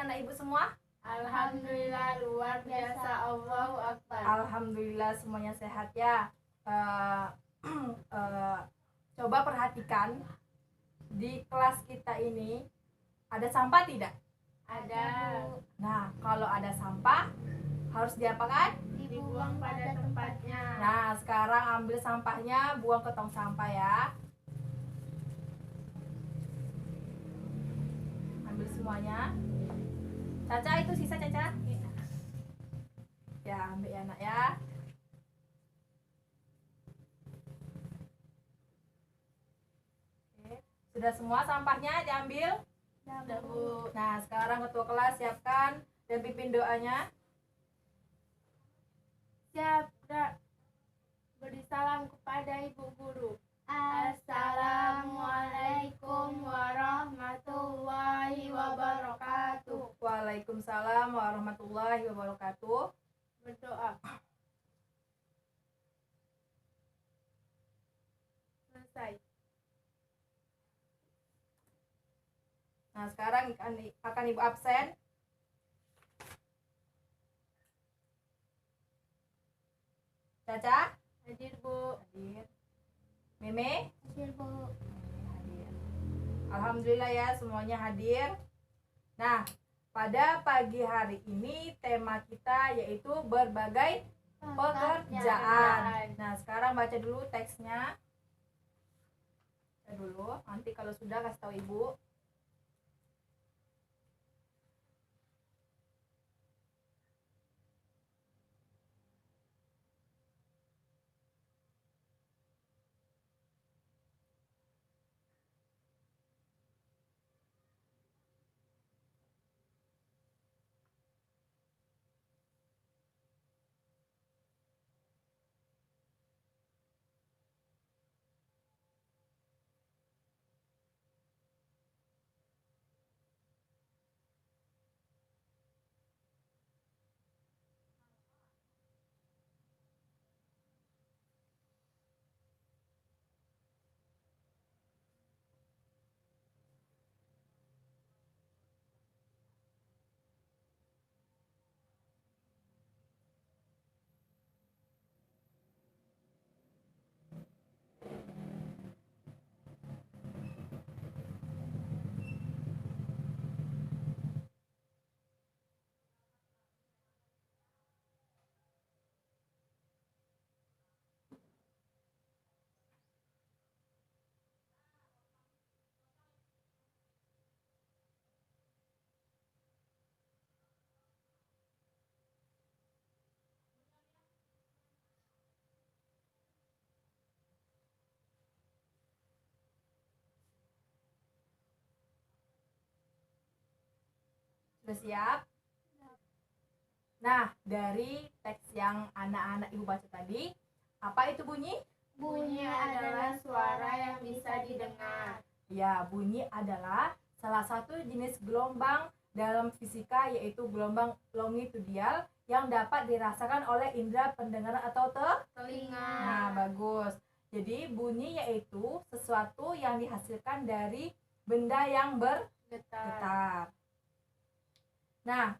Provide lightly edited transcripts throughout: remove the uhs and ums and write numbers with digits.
anak ibu semua? Alhamdulillah, luar biasa. Allahu Akbar. Alhamdulillah semuanya sehat ya. Coba perhatikan di kelas kita ini ada sampah tidak? Ada. Nah, kalau ada sampah harus diapakan? Dibuang pada tempatnya. Nah, sekarang ambil sampahnya, buang ke tong sampah ya. Ambil semuanya. Caca, itu sisa Caca. Ya, ambil ya nak ya. Oke. Sudah semua sampahnya diambil? Sudah, Bu. Nah, sekarang ketua kelas siapkan dan pimpin doanya. Siap, beri salam kepada Ibu Guru. Assalamualaikum warahmatullahi wabarakatuh. Waalaikumsalam warahmatullahi wabarakatuh. Berdoa. Selesai. Nah, sekarang akan Ibu absen. Caca? Hadir, Bu. Hadir. Meme? Hadir, Bu. Hadir. Alhamdulillah ya semuanya hadir. Nah, pada pagi hari ini tema kita yaitu berbagai pekerjaan. Nah, sekarang baca dulu teksnya. Baca dulu, nanti kalau sudah kasih tahu Ibu. Sudah siap? Nah, dari teks yang anak-anak Ibu baca tadi, apa itu bunyi? Bunyi adalah suara yang bisa didengar. Ya, bunyi adalah salah satu jenis gelombang dalam fisika, yaitu gelombang longitudinal yang dapat dirasakan oleh indera pendengaran atau telinga. Nah, bagus. Jadi bunyi yaitu sesuatu yang dihasilkan dari benda yang bergetar. Nah,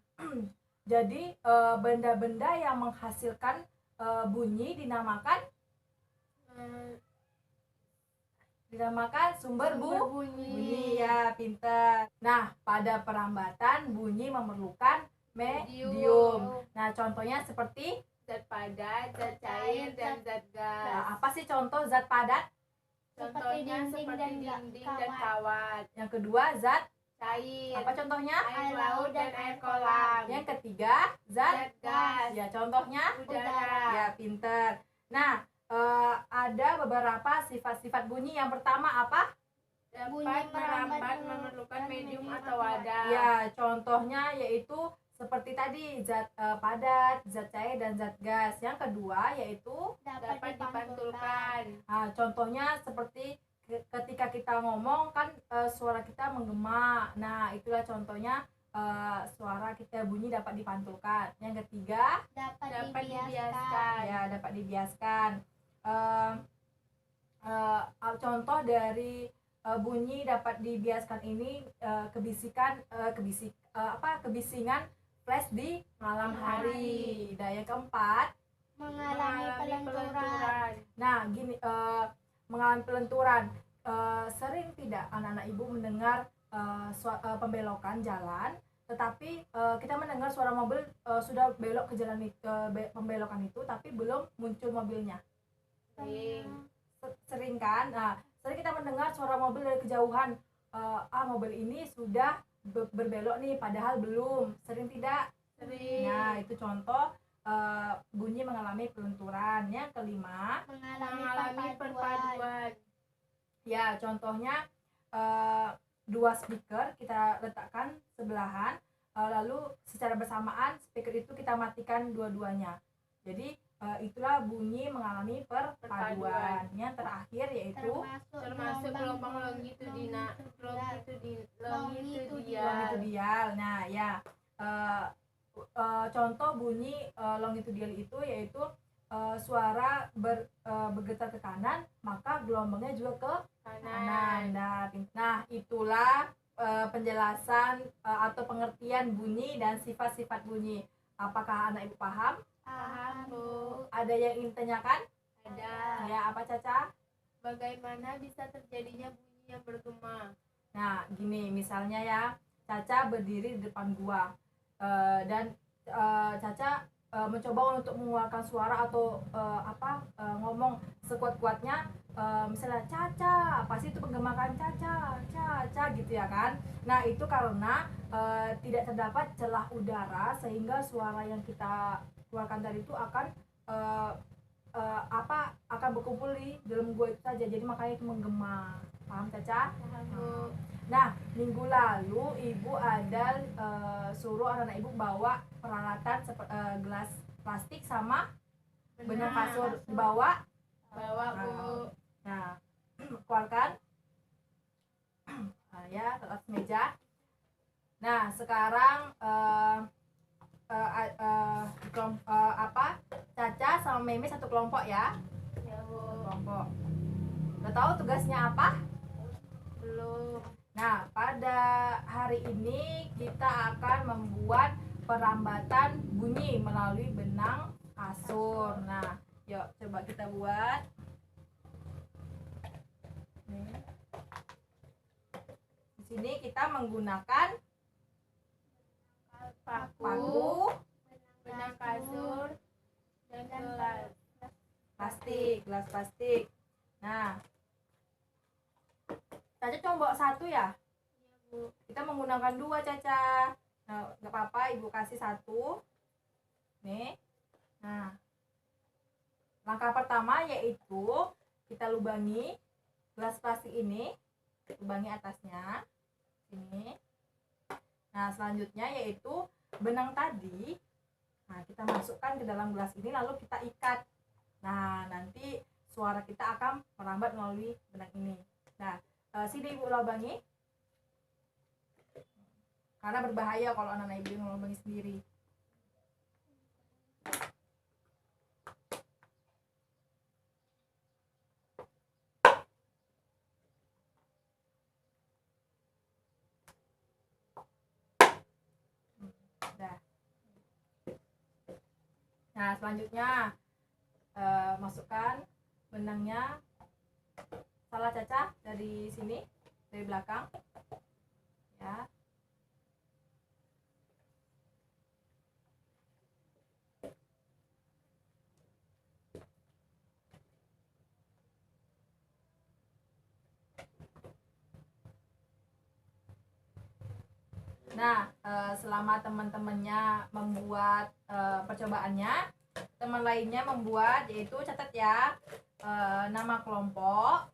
jadi benda-benda yang menghasilkan bunyi dinamakan sumber bunyi. Ya, pintar. Nah, pada perambatan bunyi memerlukan medium. Nah, contohnya seperti zat padat, zat cair, dan zat gas. Nah, apa sih contoh zat padat? Contohnya seperti dinding dan kawat. Yang kedua, zat cair. Apa contohnya? Air laut dan air kolam. Yang ketiga, zat gas. Ya, contohnya? Udara. Ya, pintar. Nah, ada beberapa sifat-sifat bunyi. Yang pertama apa? Dapat merambat memerlukan medium atau wadah. Ya, contohnya yaitu seperti tadi zat padat, zat cair, dan zat gas. Yang kedua yaitu dapat dipantulkan. Nah, contohnya seperti ketika kita ngomong kan suara kita menggema. Nah, itulah contohnya suara kita bunyi dapat dipantulkan. Yang ketiga dapat dibiaskan. Ya, dapat dibiaskan. Contoh dari bunyi dapat dibiaskan ini kebisingan flash di malam hari. Dan yang keempat, mengalami pelenturan. nah gini, mengalami pelenturan. Sering tidak anak-anak ibu mendengar pembelokan jalan, tetapi kita mendengar suara mobil sudah belok ke jalan pembelokan itu, tapi belum muncul mobilnya. Sering kan? Nah, sering kita mendengar suara mobil dari kejauhan, mobil ini sudah berbelok nih, padahal belum. Sering tidak? Sering. Nah, itu contoh bunyi mengalami pelenturan. Yang kelima, Mengalami perpaduan. ya contohnya dua speaker kita letakkan sebelahan, lalu secara bersamaan speaker itu kita matikan dua-duanya. Jadi itulah bunyi mengalami perpaduan. Yang terakhir yaitu termasuk gelombang longitudinal. Nah ya, contoh bunyi longitudinal itu yaitu suara bergetar ke kanan, maka gelombangnya juga ke kanan. Nah, itulah penjelasan atau pengertian bunyi dan sifat-sifat bunyi. Apakah anak ibu paham? Paham, Bu. Ada yang ingin tanyakan? Ada. Ya, apa Caca? Bagaimana bisa terjadinya bunyi yang bergema? Nah, gini misalnya ya, Caca berdiri di depan gua dan Caca mencoba untuk mengeluarkan suara atau ngomong sekuat-kuatnya, misalnya Caca, pasti itu penggemakan Caca gitu ya kan. Nah, itu karena tidak terdapat celah udara sehingga suara yang kita keluarkan tadi itu akan akan berkumpul di dalam gua itu saja, jadi makanya itu menggema. Paham Caca? Paham, Bu. Nah, minggu lalu ibu ada suruh anak-anak ibu bawa peralatan gelas plastik sama benang kasur. Dibawa? Bawa, Bu. Nah, keluarkan. Ya, taruh atas meja. Nah, sekarang Caca sama Meme satu kelompok ya. Ya, Bu. Kelompok. Udah tahu tugasnya apa? Belum. Nah, pada hari ini kita akan membuat perambatan bunyi melalui benang kasur. Nah, yuk coba kita buat. Nih. Di sini kita menggunakan paku, benang kasur, dan gelas gelas plastik. Nah, Caca cuma bawa satu ya? Iya, Bu. Kita menggunakan dua, Caca. Nah, nggak apa-apa, ibu kasih satu. Nih. Nah, langkah pertama yaitu kita lubangi gelas plastik ini, lubangi atasnya ini. Nah, selanjutnya yaitu benang tadi. Nah, kita masukkan ke dalam gelas ini lalu kita ikat. Nah, nanti suara kita akan merambat melalui benang ini. Nah, sini ibu lubangi. Karena berbahaya kalau anak-anak ibu ngelubangi sendiri. Nah, selanjutnya masukkan benangnya. Salah Caca dari sini, dari belakang ya. Nah, selama teman-temannya membuat percobaannya, teman lainnya membuat, yaitu catat ya, nama kelompok,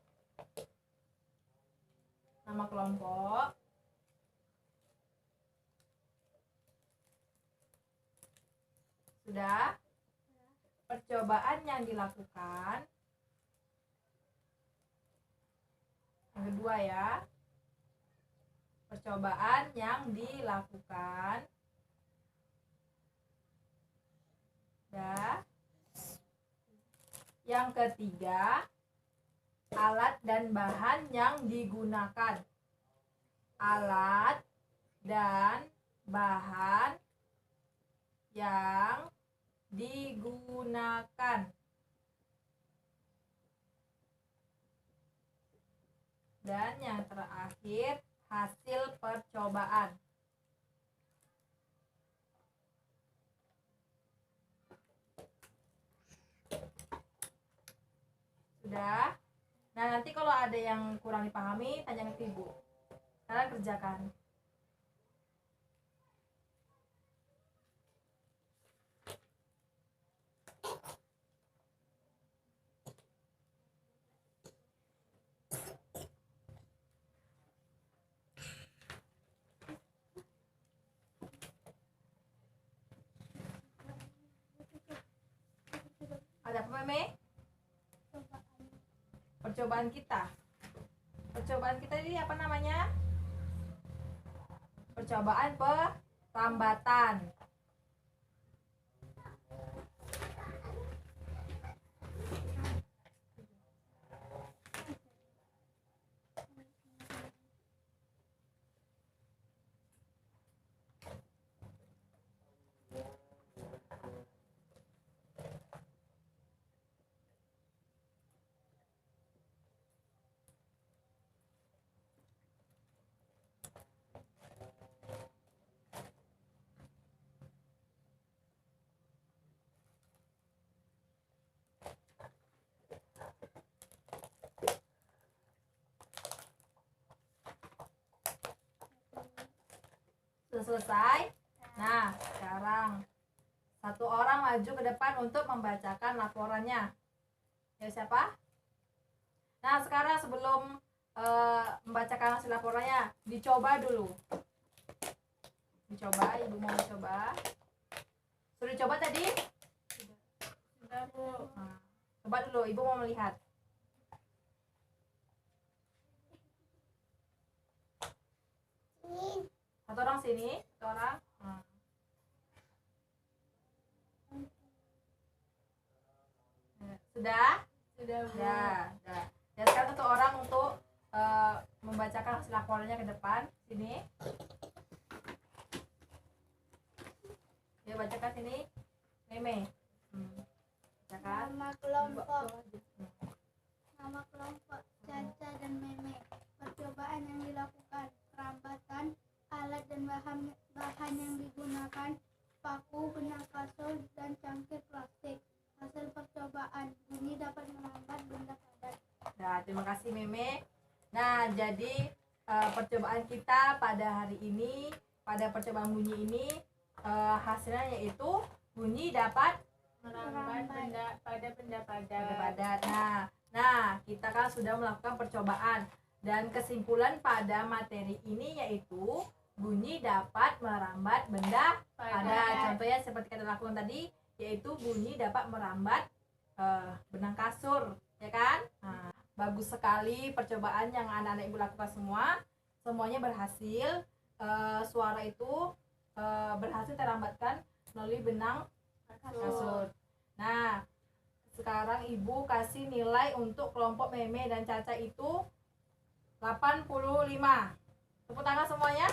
sudah, percobaan yang dilakukan, yang kedua ya, percobaan yang dilakukan. Yang ketiga, alat dan bahan yang digunakan. Alat dan bahan yang digunakan. Dan yang terakhir, hasil percobaan. Sudah? Nah, nanti kalau ada yang kurang dipahami, tanya ke ibu. Kalian kerjakan. Ada apa, Meme? Percobaan kita. Percobaan kita ini apa namanya? Percobaan perlambatan. Sudah selesai? Nah, sekarang satu orang maju ke depan untuk membacakan laporannya. Ya, siapa? Nah, sekarang sebelum membacakan hasil laporannya, dicoba dulu. Dicoba, ibu mau mencoba. Sudah dicoba tadi? Sudah, Bu. Nah, coba dulu, ibu mau melihat. Satu orang sini, satu orang. Sudah? Sudah, Bu. Ya, sudah. Dan sekarang satu orang untuk membacakan hasil laporannya ke depan. Sini. Ya, bacakan sini. Meme. Bacakan. Nama kelompok Caca dan Meme. Percobaan yang dilakukan: perambatan, alat dan bahan yang digunakan, paku, benang kasur, dan cangkir plastik. Hasil percobaan: bunyi dapat merambat benda padat. Nah, terima kasih Meme. Nah, jadi percobaan kita pada hari ini, pada percobaan bunyi ini, hasilnya yaitu bunyi dapat Merambat benda pada benda padat. padat. Nah, kita kan sudah melakukan percobaan dan kesimpulan pada materi ini yaitu bunyi dapat merambat benda padat. Contohnya seperti kita lakukan tadi, yaitu bunyi dapat merambat benang kasur, ya kan? Nah, bagus sekali percobaan yang anak-anak ibu lakukan semua. Semuanya berhasil. Suara itu berhasil terambatkan melalui benang kasur. Nah, sekarang ibu kasih nilai untuk kelompok Meme dan Caca itu 85. Tepuk tangan semuanya.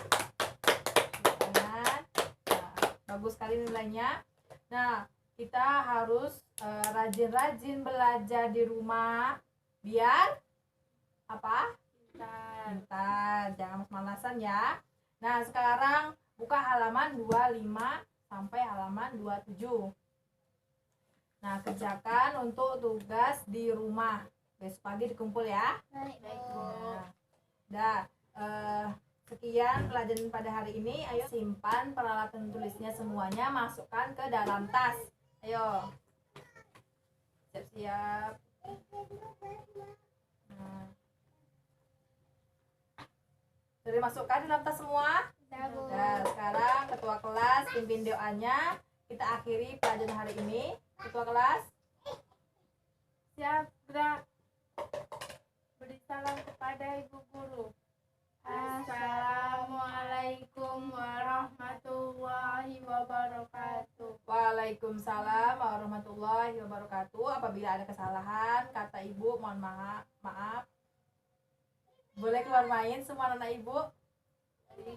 Tepuk tangan. Nah, bagus sekali nilainya. Nah, kita harus rajin-rajin belajar di rumah biar apa? Pintar. Jangan malas-malasan ya. Nah, sekarang buka halaman 25 sampai halaman 27. Nah, kerjakan untuk tugas di rumah. Besok pagi dikumpul ya. Baik, Bu. Nah, sekian pelajaran pada hari ini. Ayo simpan peralatan tulisnya semuanya, masukkan ke dalam tas. Ayo. Siap-siap. Nah. Sudah dimasukkan di dalam tas semua? Sudah, Bu. Nah, sekarang ketua kelas pimpin doanya. Kita akhiri pelajaran hari ini. Ketua kelas. Siap, gerak. Beri salam kepada Ibu Guru. Assalamualaikum warahmatullahi wabarakatuh. Waalaikumsalam warahmatullahi wabarakatuh. Apabila ada kesalahan, kata ibu mohon maaf. Boleh keluar main semua anak ibu. Ibu.